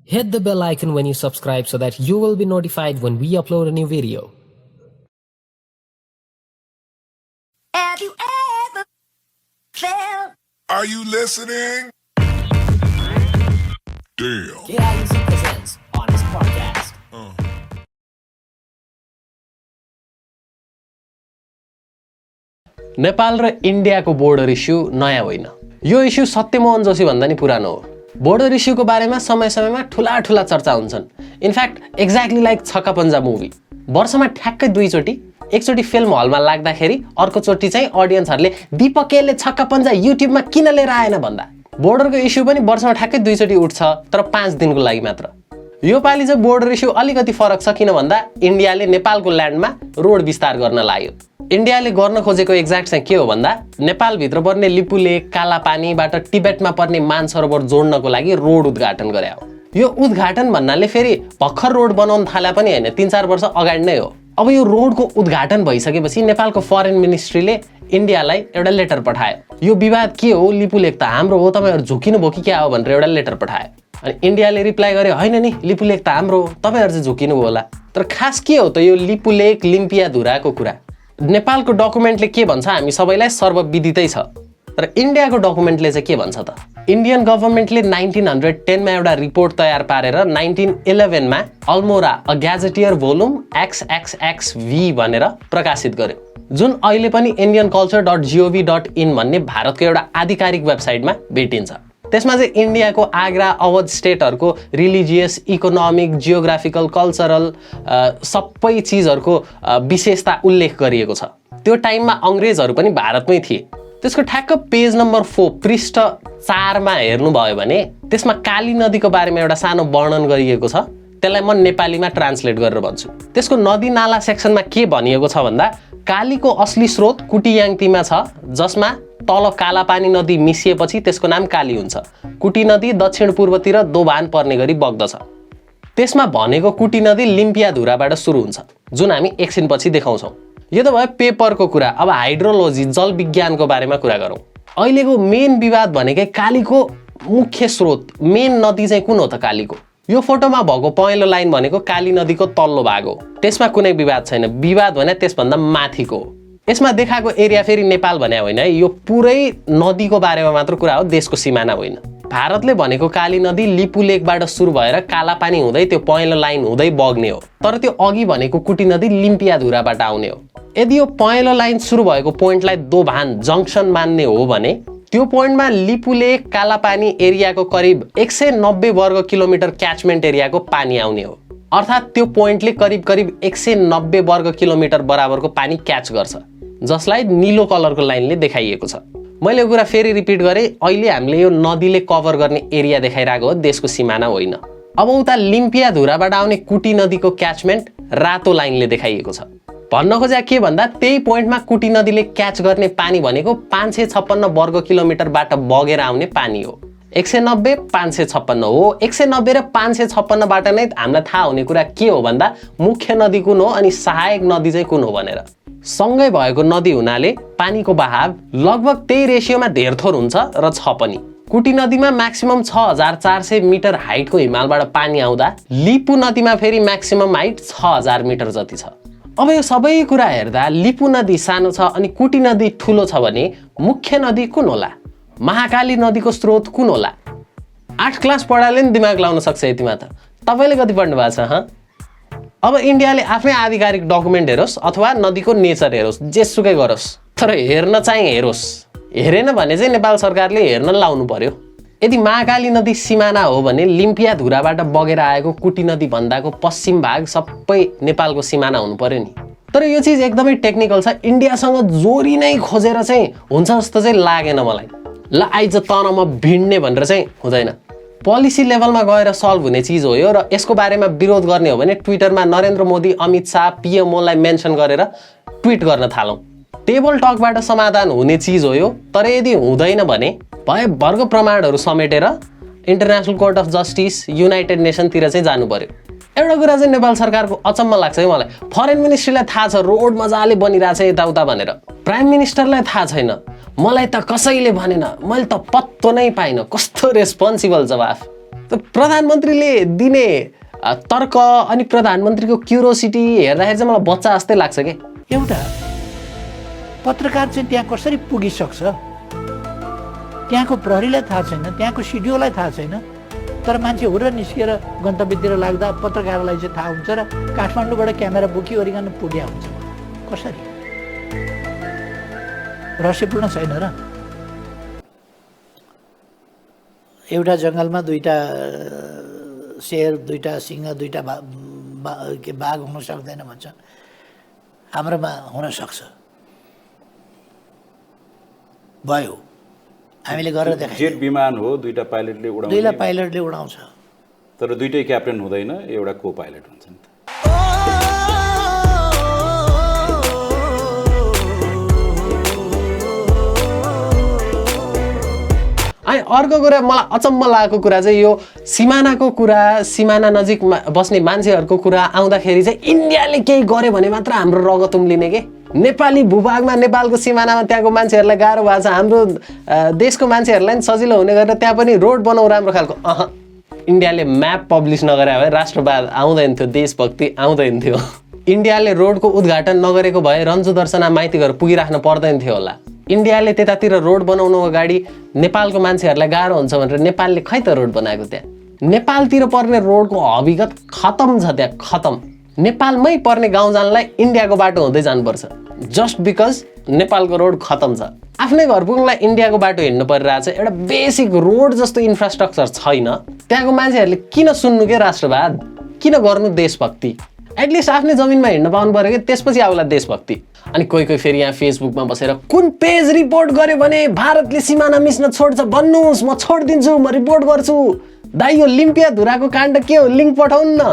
Hit the bell icon when you subscribe so that you will be notified when we upload a new video. Have you ever felt? Are you listening? Damn. KIUC presents Honest Podcast. Nepal र इन्डियाको border issue नयाँ होइन। यो issue Satyamohan Joshi भन्दा नि पुरानो हो। Border इस्युको बारेमा समय समयमा ठुला ठुला चर्चा हुन्छन्। इनफ्याक्ट एक्ज्याक्टली लाइक छक्का पञ्जा मुभी, वर्षमा ठ्याक्कै दुईचोटि, एकचोटि फिल्म हलमा लाग्दाखेरि अर्कोचोटि चाहिँ अडियन्सहरूले दीपकले छक्का पञ्जा युट्युबमा किन लिएर आएन भन्दा बोर्डरको इस्यु पनि वर्षमा ठ्याक्कै दुईचोटि उठ्छ, तर 5 दिनको लागि मात्र। यो पालि चाहिँ बोर्डर इस्यु अलिकति फरक छ, किन भन्दा इन्डियाले नेपालको ल्यान्डमा रोड विस्तार गर्न लाग्यो। इन्डियाले गर्न खोजेको एक्ज्याक्ट चाहिँ के हो भन्दा नेपालभित्र पर्ने लिपु लेक, कालापानीबाट टिबेटमा पर्ने मानसरोवर जोड्नको लागि रोड उद्घाटन गरे हो। यो उद्घाटन भन्नाले फेरि भर्खर रोड बनाउन थाले पनि होइन, 3-4 वर्ष अगाडि नै हो। अब यो रोडको उद्घाटन भइसकेपछि नेपालको फरेन मिनिस्ट्रीले इन्डियालाई एउटा लेटर पठायो। यो विवाद के हो, लिपु लेक त हाम्रो हो, तपाईहरु झुकिनु भो कि क्या हो भनेर एउटा लेटर पठायो। अनि इन्डियाले रिप्लाई गर्यो, हैन नि, लिपु लेक त हाम्रो हो, तपाईहरु चाहिँ झुकिनु भो होला। तर खास के हो त यो लिपु लेक, लिम्पियाधुराको कुरा? नेपालको डकुमेन्टले के भन्छ हामी सबैलाई सर्वविदितै छ, तर इन्डियाको डकुमेन्टले चाहिँ के भन्छ त? इन्डियन गभर्नमेन्टले 1910 मा एउटा रिपोर्ट तयार पारेर 1911 मा अल्मोरा अ ग्याजेटियर भोल्युम XXXV भनेर प्रकाशित गर्यो, जुन अहिले पनि indianculture.gov.in भन्ने भारतको एउटा आधिकारिक वेबसाइटमा भेटिन्छ। त्यसमा चाहिँ इन्डियाको आग्रा, अवध स्टेटहरूको रिलिजियस, इकोनोमिक, जियोग्राफिकल, कल्चरल सबै चिजहरूको विशेषता उल्लेख गरिएको छ। त्यो टाइममा अङ्ग्रेजहरू पनि भारतमै थिए। त्यसको ठ्याक्क पेज नम्बर 4 पृष्ठ 4 मा हेर्नुभयो भने त्यसमा काली नदीको बारेमा एउटा सानो वर्णन गरिएको छ। त्यसलाई म नेपालीमा ट्रान्सलेट गरेर भन्छु। त्यसको नदी नाला सेक्सनमा के भनिएको छ भन्दा कालीको असली स्रोत कुटियाङतीमा छ, जसमा तल कालापानी नदी मिसिएपछि त्यसको नाम काली हुन्छ। कुटी नदी दक्षिण पूर्वतिर दोभान पर्ने गरी बग्दछ। त्यसमा भनेको कुटी नदी लिम्पियाधुराबाट सुरु हुन्छ, जुन हामी एकछिनपछि देखाउँछौँ। यो त भयो पेपरको कुरा। अब हाइड्रोलोजी, जल विज्ञानको बारेमा कुरा गरौँ। अहिलेको मेन विवाद भनेकै कालीको मुख्य स्रोत, मेन नदी चाहिँ कुन हो त कालीको? यो फोटोमा भएको पहेँलो लाइन भनेको काली नदीको तल्लो भाग हो। त्यसमा कुनै विवाद छैन। विवाद भने त्यसभन्दा माथिको हो। यसमा देखाएको एरिया फेरि नेपाल भने होइन है, यो पुरै नदीको बारेमा मात्र कुरा हो, देशको सिमाना होइन। भारतले भनेको काली नदी लिपु लेकबाट सुरु भएर कालापानी हुँदै त्यो पहेँलो लाइन हुँदै बग्ने हो, तर त्यो अघि भनेको कुटी नदी लिम्पियाधुराबाट आउने हो। यदि यो पहेँलो लाइन सुरु भएको पोइन्टलाई दोभान जङ्सन मान्ने हो भने त्यो पोइन्टमा लिपु लेक, कालापानी एरियाको करिब 190 वर्ग किलोमिटर क्याचमेन्ट एरियाको पानी आउने हो। अर्थात् त्यो पोइन्टले करिब 190 वर्ग किलोमिटर बराबरको पानी क्याच गर्छ, जसलाई नीलो कलरको लाइनले देखाइएको छ। मैले यो कुरा फेरि रिपिट गरेँ, अहिले हामीले यो नदीले कभर गर्ने एरिया देखाइरहेको हो, देशको सिमाना होइन। अब उता लिम्पियाधुराबाट आउने कुटी नदीको क्याचमेन्ट रातो लाइनले देखाइएको छ। भन्न खोजे के भन्दा त्यही पोइन्टमा कुटी नदीले क्याच गर्ने पानी भनेको 556 वर्ग किलोमिटरबाट बगेर आउने पानी हो। 190, 556 हो। 190 र 556 बाट नै हामीलाई थाहा हुने कुरा के हो भन्दा मुख्य नदी कुन हो अनि सहायक नदी चाहिँ कुन हो भनेर। सँगै भएको नदी हुनाले पानीको बहाव लगभग त्यही रेसियोमा धेरथोर हुन्छ र छ पनि। कुटी नदीमा म्याक्सिमम 6400 मिटर हाइटको हिमालबाट पानी आउँदा लिपु नदीमा फेरि म्याक्सिमम हाइट 6000 मिटर जति छ। अब यो सबै कुरा हेर्दा लिपु नदी सानो छ अनि कुटी नदी ठुलो छ भने मुख्य नदी कुन होला? महाकाली नदीको स्रोत कुन होला? 8 क्लास पढाले नि दिमाग लाउन सक्छ यतिमा त। तपाईले कति पढ्नु भएको छ? अब इन्डियाले आफ्नै आधिकारिक डकुमेन्ट हेरोस् अथवा नदीको नेचर हेरोस्, जेसुकै गरोस्, तर हेर्न चाहिँ हेरोस्। हेरेन भने चाहिँ नेपाल सरकारले हेर्न लाउनु पर्यो। यदि महाकाली नदी सिमाना हो भने लिम्पियाधुराबाट बगेर आएको कुटी नदी भन्दाको पश्चिम भाग सबै नेपालको सिमाना हुनु पर्यो नि। तर यो चिज एकदमै टेक्निकल छ, इन्डियासँग जोरी नै खोजेर चाहिँ हुन्छ जस्तो चाहिँ लागेन मलाई। ल आइज तन म भिड्ने भनेर चाहिँ हुँदैन। पोलिसी लेभलमा गएर सल्भ हुने चिज हो यो, र यसको बारेमा विरोध गर्ने हो भने ट्विटरमा नरेन्द्र मोदी, अमित शाह, PMOलाई मेन्सन गरेर ट्विट गर्न थालौँ। टेबल टकबाट समाधान हुने चिज हो यो। तर यदि हुँदैन भने भए वर्ग प्रमाणहरू समेटेर international court of justice, united नेसनतिर चाहिँ जानु पर्यो। एउटा कुरा चाहिँ नेपाल सरकारको अचम्म लाग्छ है मलाई। फरेन मिनिस्ट्रीलाई थाहा छ रोड मजाले बनिरहेछ यताउता भनेर, प्राइम मिनिस्टरलाई थाहा छैन। मलाई त कसैले भनेन, मैले त पत्तो नै पाइन। कस्तो रेस्पोन्सिबल जवाफ। त प्रधानमन्त्रीले दिने तर्क अनि प्रधानमन्त्रीको क्युरोसिटी हेर्दाखेरि चाहिँ मलाई बच्चा जस्तै लाग्छ के। एउटा पत्रकार चाहिँ त्यहाँ कसरी पुगिसक्छ त्यहाँको प्रहरीलाई थाहा छैन, त्यहाँको सिडिओलाई थाहा छैन, तर मान्छे हुर्र निस्केर गन्तव्यतिर लाग्दा पत्रकारलाई चाहिँ थाहा हुन्छ र काठमाडौँबाट क्यामेरा बोकिओरिकन पुग्या हुन्छ। कसरी? रहस्यपूर्ण छैन र? एउटा जङ्गलमा दुईटा शेर, दुईटा सिंह, दुईटा बाघ हुन सक्दैन भन्छ, हाम्रोमा हुन सक्छ। भयो, हामीले गरेर देखायौँ। जेट विमान हो, दुईटा पाइलटले उडाउँछ, दुईटा पाइलटले उडाउँछ, तर दुईटै क्याप्टेन हुँदैन, एउटा को पाइलट हुन्छ नि त। अनि अर्को कुरा मलाई अचम्म लागेको कुरा चाहिँ यो सिमानाको कुरा, सिमाना नजिक बस्ने मान्छेहरूको कुरा आउँदाखेरि चाहिँ इन्डियाले केही गर्यो भने मात्र हाम्रो रगत उम्लिने के। नेपाली भूभागमा, नेपालको सिमानामा त्यहाँको मान्छेहरूलाई गाह्रो भएको छ, हाम्रो देशको मान्छेहरूलाई पनि सजिलो हुने गरेर त्यहाँ पनि रोड बनाऊ राम्रो खालको। इन्डियाले म्याप पब्लिस नगरे भए राष्ट्रवाद आउँदैन थियो, देशभक्ति आउँदैन थियो। इन्डियाले रोडको उद्घाटन नगरेको भए रन्जु दर्शना माइती घर पुगिराख्न पर्दैन थियो होला। इन्डियाले त्यतातिर रोड बनाउनु अगाडि नेपालको मान्छेहरूलाई गाह्रो हुन्छ भनेर नेपालले खै त रोड बनाएको। त्यहाँ नेपालतिर पर्ने रोडको हकीकत खतम छ, त्यहाँ खतम। नेपालमै पर्ने गाउँ जानलाई इन्डियाको बाटो हुँदै जानुपर्छ जस्ट बिकज नेपालको रोड खतम छ। आफ्नै घर पुग्नलाई इन्डियाको बाटो हिँड्नु परिरहेछ। एउटा बेसिक रोड जस्तो इन्फ्रास्ट्रक्चर छैन। त्यहाँको मान्छेहरूले किन सुन्नु के राष्ट्रवाद, किन गर्नु देशभक्ति? एटलिस्ट आफ्नै जमिनमा हिँड्न पाउनु पऱ्यो कि, त्यसपछि आउला देशभक्ति। अनि कोही कोही फेरि यहाँ फेसबुकमा बसेर कुन पेज रिपोर्ट गर्यो भने भारतले सिमाना मिच्न छोड्छ भन्नुहोस्, म छोडिदिन्छु, म रिपोर्ट गर्छु। दाइ यो लिम्पिया धुराको काण्ड के हो, लिङ्क पठाउनु न।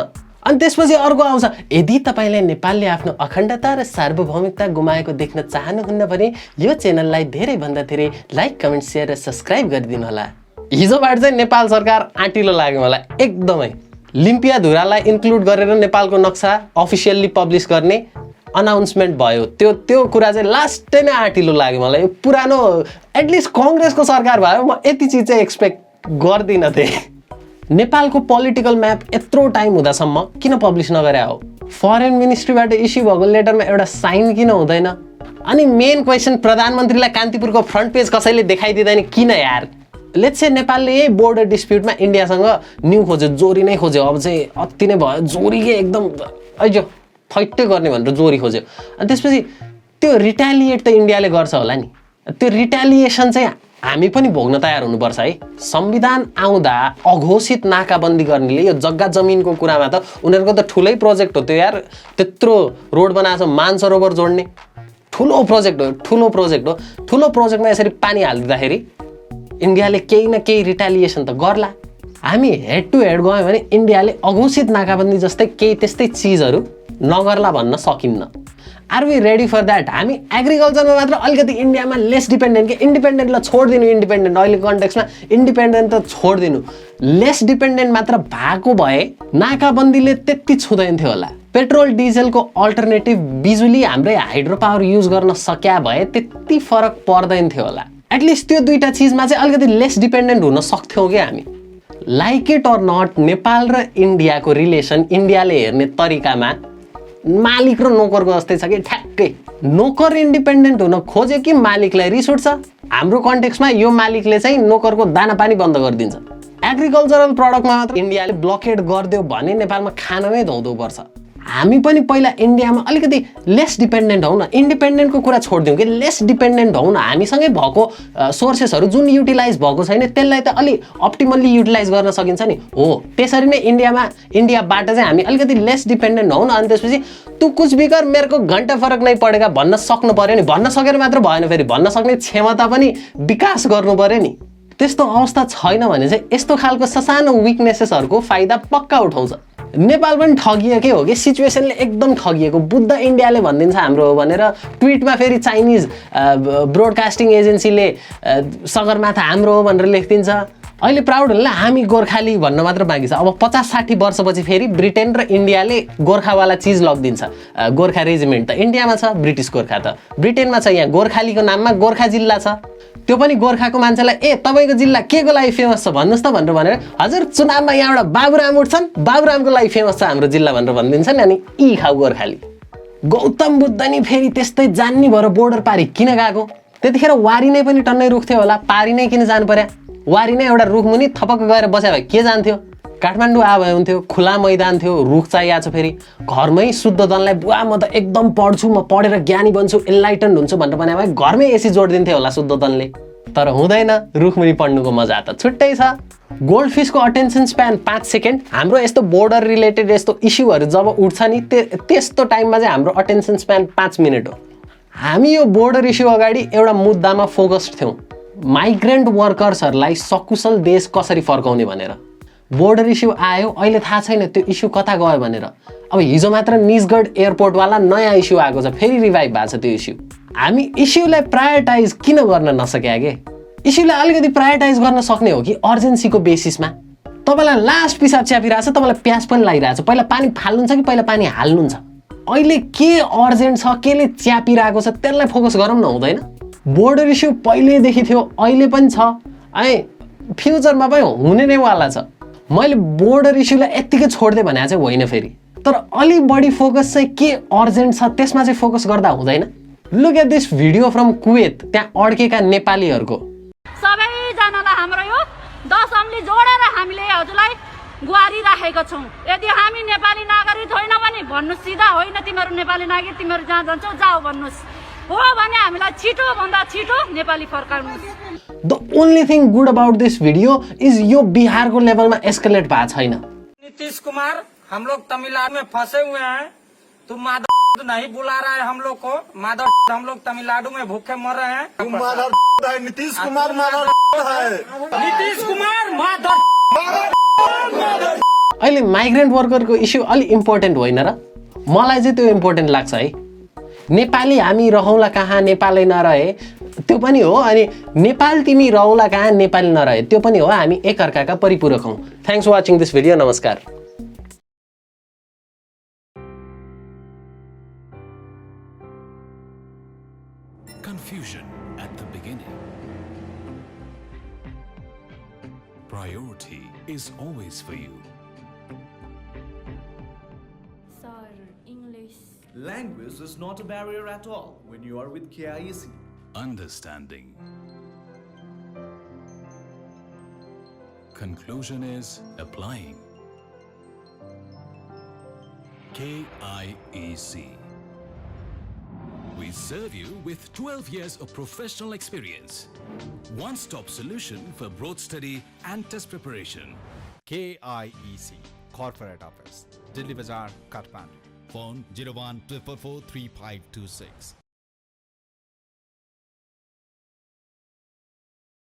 अनि त्यसपछि अर्को आउँछ, यदि तपाईँले नेपालले आफ्नो अखण्डता र सार्वभौमिकता गुमाएको देख्न चाहनुहुन्न भने यो च्यानललाई धेरैभन्दा धेरै लाइक, कमेन्ट, सेयर र सब्सक्राइब गरिदिनु होला। हिजोबाट चाहिँ नेपाल सरकार आँटिलो लाग्यो मलाई एकदमै। लिम्पिया धुरालाई इन्क्लुड गरेर नेपालको नक्सा अफिसियल्ली पब्लिस गर्ने अनाउन्समेन्ट भयो। त्यो कुरा चाहिँ लास्टै नै आँटिलो लाग्यो मलाई। यो पुरानो एटलिस्ट कङ्ग्रेसको सरकार भयो म यति चिज चाहिँ एक्सपेक्ट गर्दिनँ थिएँ। नेपालको पोलिटिकल म्याप यत्रो टाइम हुँदासम्म किन पब्लिस नगरे हो? फरेन मिनिस्ट्रीबाट इस्यु भएको लेटरमा एउटा साइन किन हुँदैन? अनि मेन क्वेसन, प्रधानमन्त्रीलाई कान्तिपुरको फ्रन्ट पेज कसैले देखाइदिँदैन किन यार? लेट्स से नेपालले यही बोर्डर डिस्प्युटमा इन्डियासँग न्यू खोज्यो, जोरी नै खोज्यो, अब चाहिँ अति नै भयो, जोरी के एकदम अझ फैट्टै गर्ने भनेर जोरी खोज्यो। अनि त्यसपछि त्यो रिटालिएट त इन्डियाले गर्छ होला नि। त्यो रिटालिएसन चाहिँ हामी पनि भोग्न तयार हुनुपर्छ है। संविधान आउँदा अघोषित नाकाबन्दी गर्नेले यो जग्गा जमिनको कुरामा त उनीहरूको त ठुलै प्रोजेक्ट हो त्यो यार। त्यत्रो रोड बनाएको छ, मानसरोवर जोड्ने ठुलो प्रोजेक्ट हो, ठुलो प्रोजेक्ट हो। ठुलो प्रोजेक्टमा यसरी पानी हालिदिँदाखेरि इन्डियाले केही न केही रिटालिएसन त गर्ला। हामी हेड टु हेड गयौँ भने इन्डियाले अघोषित नाकाबन्दी जस्तै केही त्यस्तै चिजहरू नगर्ला भन्न सकिन्न। Are we ready for that? हामी एग्रिकल्चरमा मात्र अलिकति इन्डियामा लेस डिपेन्डेन्ट कि, इन्डिपेन्डेन्टलाई छोडिदिनु। इन्डिपेन्डेन्ट अहिलेको कन्टेक्समा इन्डिपेन्डेन्ट त छोडिदिनु, लेस डिपेन्डेन्ट मात्र भएको भए नाकाबन्दीले त्यति छुँदैन थियो होला। पेट्रोल डिजलको अल्टरनेटिभ बिजुली हाम्रै हाइड्रो पावर युज गर्न सक्या भए त्यति फरक पर्दैन थियो होला। एटलिस्ट त्यो दुईटा चिजमा चाहिँ अलिकति लेस डिपेन्डेन्ट हुन सक्थ्यौँ क्या हामी। Like it or not, Nepal र इन्डियाको रिलेसन इन्डियाले हेर्ने तरिकामा मालिक र नोकरको जस्तै छ कि ठ्याक्कै। नोकर इन्डिपेन्डेन्ट हुन खोज्यो कि मालिकलाई रिस उठ्छ। हाम्रो कन्टेक्समा यो मालिकले चाहिँ नोकरको दाना पानी बन्द गरिदिन्छ। एग्रिकल्चरल प्रडक्टमा मात्र इन्डियाले ब्लकेड गरिदियो भने नेपालमा खाना नै धौधौ पर्छ। हामी पनि पहिला इन्डियामा अलिकति लेस डिपेन्डेन्ट हौँ न, इन्डिपेन्डेन्टको कुरा छोडिदिउँ कि लेस डिपेन्डेन्ट हौँ न। हामीसँगै भएको सोर्सेसहरू जुन युटिलाइज भएको छैन त्यसलाई त अलि अप्टिमल्ली युटिलाइज गर्न सकिन्छ नि। हो, त्यसरी नै इन्डियाबाट चाहिँ हामी अलिकति लेस डिपेन्डेन्ट हौँ न। अनि त्यसपछि तँ कुछ भी कर मेरोको घन्टा फरक नै परेगा भन्न सक्नु पऱ्यो नि। भन्न सकेर मात्र भएन, फेरि भन्न सक्ने क्षमता पनि विकास गर्नु पऱ्यो नि। त्यस्तो अवस्था छैन भने चाहिँ यस्तो खालको ससानो विकनेसेसहरूको फाइदा पक्का उठाउँछ। नेपाल पनि ठगिएकै हो कि, सिचुएसनले एकदम ठगिएको। बुद्ध इन्डियाले भनिदिन्छ हाम्रो हो भनेर ट्विटमा फेरि चाइनिज ब्रोडकास्टिङ एजेन्सीले सगरमाथा हाम्रो हो भनेर लेखिदिन्छ। अहिले प्राउड होला हामी गोर्खाली भन्न मात्र बाँकी छ। अब 50-60 वर्षपछि फेरि ब्रिटेन र इन्डियाले गोर्खावाला चिज लगिदिन्छ। गोर्खा रेजिमेन्ट त इन्डियामा छ, ब्रिटिस गोर्खा त ब्रिटेनमा छ। यहाँ गोर्खालीको नाममा गोर्खा जिल्ला छ। त्यो पनि गोर्खाको मान्छेलाई ए तपाईँको जिल्ला के को लागि फेमस छ भन्नुहोस् त भनेर हजुर चुनावमा यहाँबाट बाबुराम उठ्छन्, बाबुरामको लागि फेमस छ हाम्रो जिल्ला भनेर भनिदिन्छन् अनि यी खाउ गोर्खाली। गौतम बुद्ध नि फेरि त्यस्तै जान्ने भएर बोर्डर पारी किन गएको? त्यतिखेर वारी नै पनि टन्नै रुख थियो होला, पारी नै किन जानु पर्या? वारी नै एउटा रुख मुनि थपक्क गएर बस्या भए के जान्थ्यो? काठमाडौँ आए भए हुन्थ्यो, खुला मैदान थियो, रुख चाहिएको छ, फेरि घरमै शुद्ध दनलाई बुवा म त एकदम पढ्छु, म पढेर ज्ञानी बन्छु, एनलाइटन्ड हुन्छु भनेर भने भए घरमै एसी जोडिदिन्थ्यो होला शुद्ध दनले। तर हुँदैन, रुखमुनि पढ्नुको मजा त छुट्टै छ। गोल्डफिसको अटेन्सन स्प्यान 5 सेकेन्ड। हाम्रो यस्तो बोर्डर रिलेटेड यस्तो इस्युहरू जब उठ्छ नि त्यस्तो टाइममा चाहिँ हाम्रो अटेन्सन स्प्यान 5 मिनट हो। हामी यो बोर्डर इस्यु अगाडि एउटा मुद्दामा फोकस्ड थियौँ, माइग्रेन्ट वर्कर्सहरूलाई सकुशल देश कसरी फर्काउने भनेर। बोर्डर इस्यु आयो, अहिले थाहा छैन त्यो इस्यु कता गयो भनेर। अब हिजो मात्र निजगढ एयरपोर्टवाला नयाँ इस्यु आएको छ, फेरि रिभाइभ भएको छ त्यो इस्यु। हामी इस्युलाई प्रायोरिटाइज किन गर्न नसक्या के? इस्युलाई अलिकति प्रायोरिटाइज गर्न सक्ने हो कि अर्जेन्सीको बेसिसमा? तपाईँलाई लास्ट पिसाब च्यापिरहेको छ, तपाईँलाई प्यास पनि लागिरहेको छ, पहिला पानी फाल्नुहुन्छ कि पहिला पानी हाल्नुहुन्छ? अहिले के अर्जेन्ट छ, केले च्यापिरहेको छ त्यसलाई फोकस गरौँ न, हुँदैन? बोर्डर इस्यु पहिल्यैदेखि थियो, अहिले पनि छ, फ्युचरमा पनि हुने नै वाला छ। मैले बोर्डर इस्युलाई यत्तिकै छोड्दै भने चाहिँ होइन फेरि, तर अलि बढी फोकस चाहिँ के अर्जेन्ट छ त्यसमा चाहिँ फोकस गर्दा हुँदैन? Look at this video from Kuwait, त्यहाँ अड्केका नेपालीहरूको। सबैजनालाई हाम्रो यो 10 औँली जोडेर हामीले हजुरलाई गुहारी राखेका छौँ। यदि हामी नेपाली नागरिक होइन भने भन्नु सिधा, होइन तिमीहरू नेपाली नागरिक, तिमीहरू जहाँ जान्छौ जाऊ भन्नुहोस्, हो भने हामीलाई छिटो भन्दा छिटो नेपाली फर्काउनुहोस्। The only thing good about this video is यो बिहारको लेभलमा एस्केलेट भएको छैन। नीतीश कुमार, हम लोग तमिलनाडु में फंसे हुए हैं, तुम माधव नहीं बुला रहा है हम लोग को, माधव हम लोग तमिलनाडु में भूखे मर रहे हैं। नीतीश कुमार माधव है, नीतीश कुमार माधव। अहिले माइग्रेन्ट वर्करको इस्यु अलि इम्पोर्टेन्ट होइन र? मलाई चाहिँ त्यो इम्पोर्टेन्ट लाग्छ है। नेपाली हामी रहौँला कहाँ, नेपालै नरहे त्यो पनि हो, अनि नेपाल तिमी रहौँला कहाँ, नेपाली नरहे त्यो पनि हो। हामी एकअर्काका परिपूरक हौँ। Thanks for watching this video. नमस्कार। Confusion at the beginning. Priority is always for you. Sir, English. Language is not a barrier at all when you are with KIEC. Understanding. Conclusion is applying. KIEC. We serve you with 12 years of professional experience. One-stop solution for broad study and test preparation. KIEC, Corporate Office, Delhi Bazaar, Kathmandu. Phone 01 444 3526.